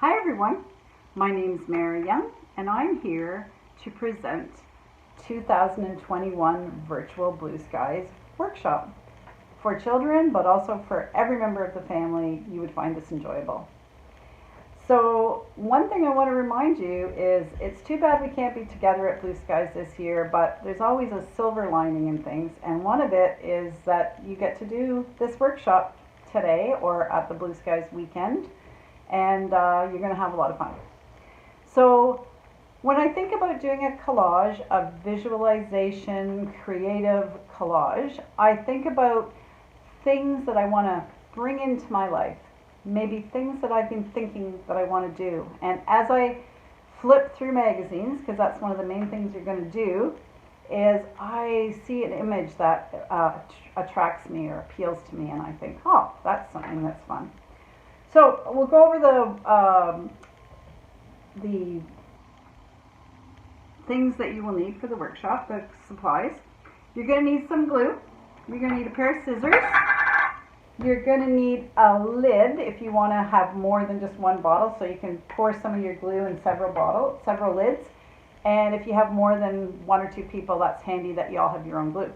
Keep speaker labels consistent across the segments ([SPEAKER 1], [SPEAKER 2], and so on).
[SPEAKER 1] Hi everyone, my name is Mary Young and I'm here to present 2021 Virtual Blue Skies Workshop for children, but also for every member of the family. You would find this enjoyable. So one thing I want to remind you is it's too bad we can't be together at Blue Skies this year, but there's always a silver lining in things, and one of it is that you get to do this workshop today or at the Blue Skies weekend, and you're going to have a lot of fun. So when I think about doing a collage, a visualization, creative collage, I think about things that I want to bring into my life, maybe things that I've been thinking that I want to do. And as I flip through magazines, because that's one of the main things you're going to do, is I see an image that attracts me or appeals to me, and I think, oh, that's something that's fun. So we'll go over the things that you will need for the workshop, the supplies. You're going to need some glue. You're going to need a pair of scissors. You're going to need a lid if you want to have more than just one bottle, so you can pour some of your glue in several lids. And if you have more than one or two people, that's handy that you all have your own glue.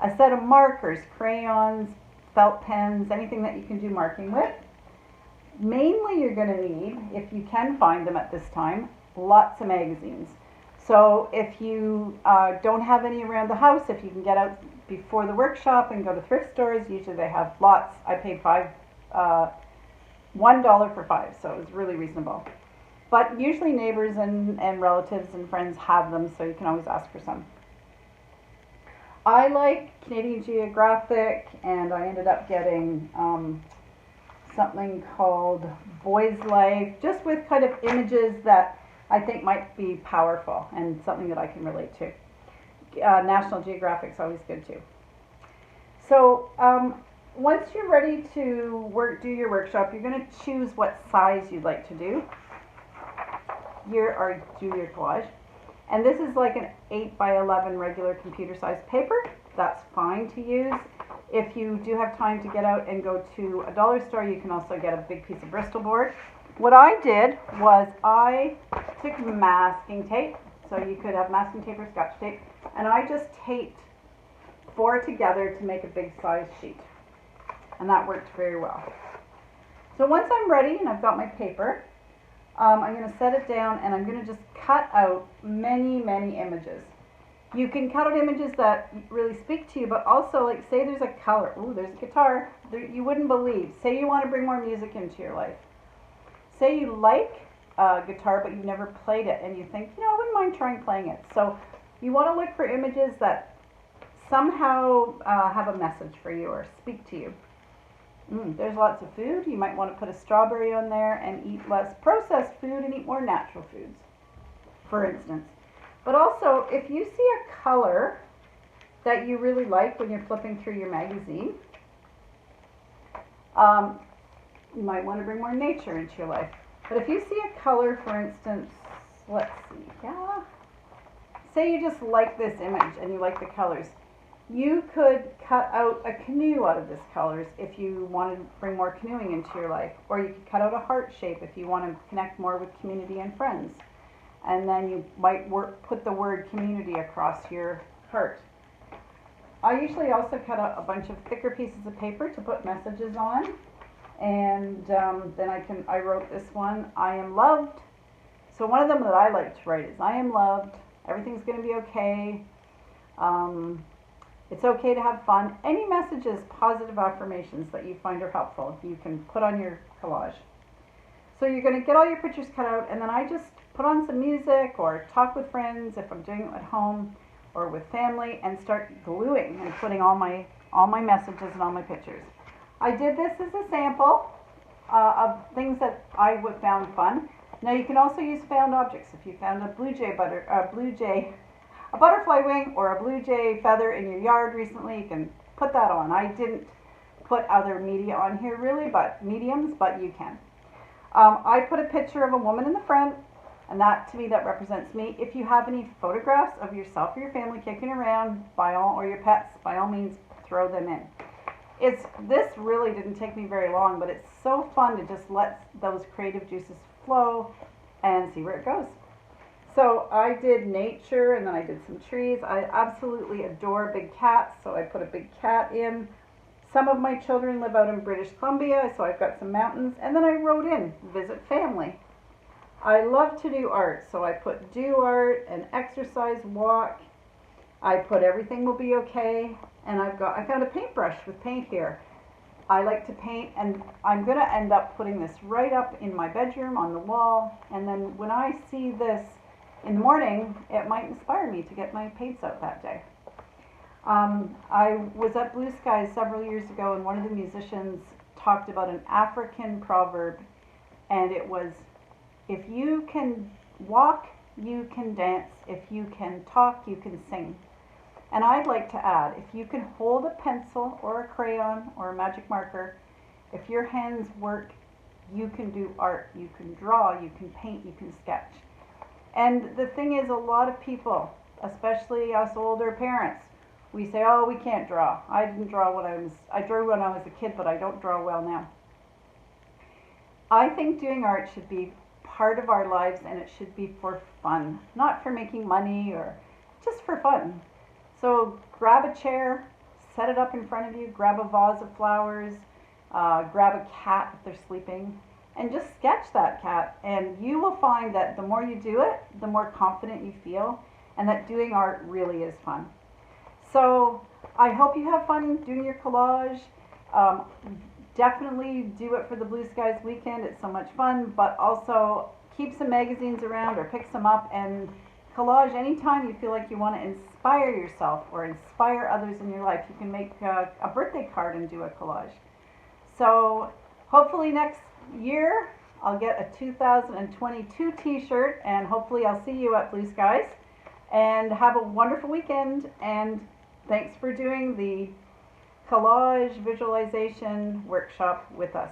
[SPEAKER 1] A set of markers, crayons, felt pens, anything that you can do marking with. Mainly you're going to need, if you can find them at this time, lots of magazines. So if you don't have any around the house, if you can get out before the workshop and go to thrift stores, usually they have lots. I paid $1 for 5, so it was really reasonable. But usually neighbors and relatives and friends have them, so you can always ask for some. I like Canadian Geographic, and I ended up getting something called Boy's Life, just with kind of images that I think might be powerful and something that I can relate to. National Geographic's always good too. So once you're ready to do your workshop, you're going to choose what size you'd like to do do your collage. And this is like an 8 by 11 regular computer sized paper. That's fine to use. If you do have time to get out and go to a dollar store, you can also get a big piece of Bristol board. What I did was I took masking tape, so you could have masking tape or scotch tape, and I just taped 4 together to make a big size sheet. And that worked very well. So once I'm ready and I've got my paper, I'm going to set it down and I'm going to just cut out many images. You can cut out images that really speak to you, but also, like, say there's a color. Ooh, there's a guitar. You wouldn't believe. Say you want to bring more music into your life. Say you like guitar, but you've never played it, and you think, I wouldn't mind trying playing it. So you want to look for images that somehow have a message for you or speak to you. There's lots of food. You might want to put a strawberry on there and eat less processed food and eat more natural foods, for instance. But also, if you see a color that you really like when you're flipping through your magazine, you might want to bring more nature into your life. But if you see a color, for instance, let's see, say you just like this image and you like the colors, you could cut out a canoe out of this colors if you want to bring more canoeing into your life. Or you could cut out a heart shape if you want to connect more with community and friends. And then you might put the word community across your heart. I usually also cut out a bunch of thicker pieces of paper to put messages on. And then I wrote this one, I am loved. So one of them that I like to write is, I am loved, everything's going to be okay, it's okay to have fun. Any messages, positive affirmations that you find are helpful, you can put on your collage. So you're going to get all your pictures cut out, and then I just put on some music or talk with friends if I'm doing it at home or with family, and start gluing and putting all my messages and all my pictures. I did this as a sample of things that I found fun. Now you can also use found objects. If you found a butterfly wing or a blue jay feather in your yard recently, you can put that on. I didn't put other media on here really, but mediums, but you can. I put a picture of a woman in the front, and that, to me, that represents me. If you have any photographs of yourself or your family kicking around, or your pets, by all means, throw them in. This really didn't take me very long, but it's so fun to just let those creative juices flow and see where it goes. So I did nature and then I did some trees. I absolutely adore big cats, so I put a big cat in. Some of my children live out in British Columbia, so I've got some mountains. And then I wrote in, visit family. I love to do art, so I put do art and exercise walk. I put everything will be okay, and I got a paintbrush with paint here. I like to paint, and I'm going to end up putting this right up in my bedroom on the wall, and then when I see this in the morning, it might inspire me to get my paints out that day. I was at Blue Skies several years ago, and one of the musicians talked about an African proverb, and it was, if you can walk, you can dance. If you can talk, you can sing. And I'd like to add, if you can hold a pencil or a crayon or a magic marker, if your hands work, you can do art. You can draw, you can paint, you can sketch. And the thing is, a lot of people, especially us older parents, we say, oh, we can't draw. I didn't draw I drew when I was a kid, but I don't draw well now. I think doing art should be part of our lives, and it should be for fun, not for making money, or just for fun. So grab a chair, set it up in front of you, grab a vase of flowers, grab a cat if they're sleeping, and just sketch that cat. And you will find that the more you do it, the more confident you feel, and that doing art really is fun. So I hope you have fun doing your collage. Definitely do it for the Blue Skies weekend. It's so much fun, but also keep some magazines around or pick some up and collage anytime you feel like you want to inspire yourself or inspire others in your life. You can make a birthday card and do a collage. So hopefully next year I'll get a 2022 t-shirt, and hopefully I'll see you at Blue Skies. And have a wonderful weekend, and thanks for doing the collage visualization workshop with us.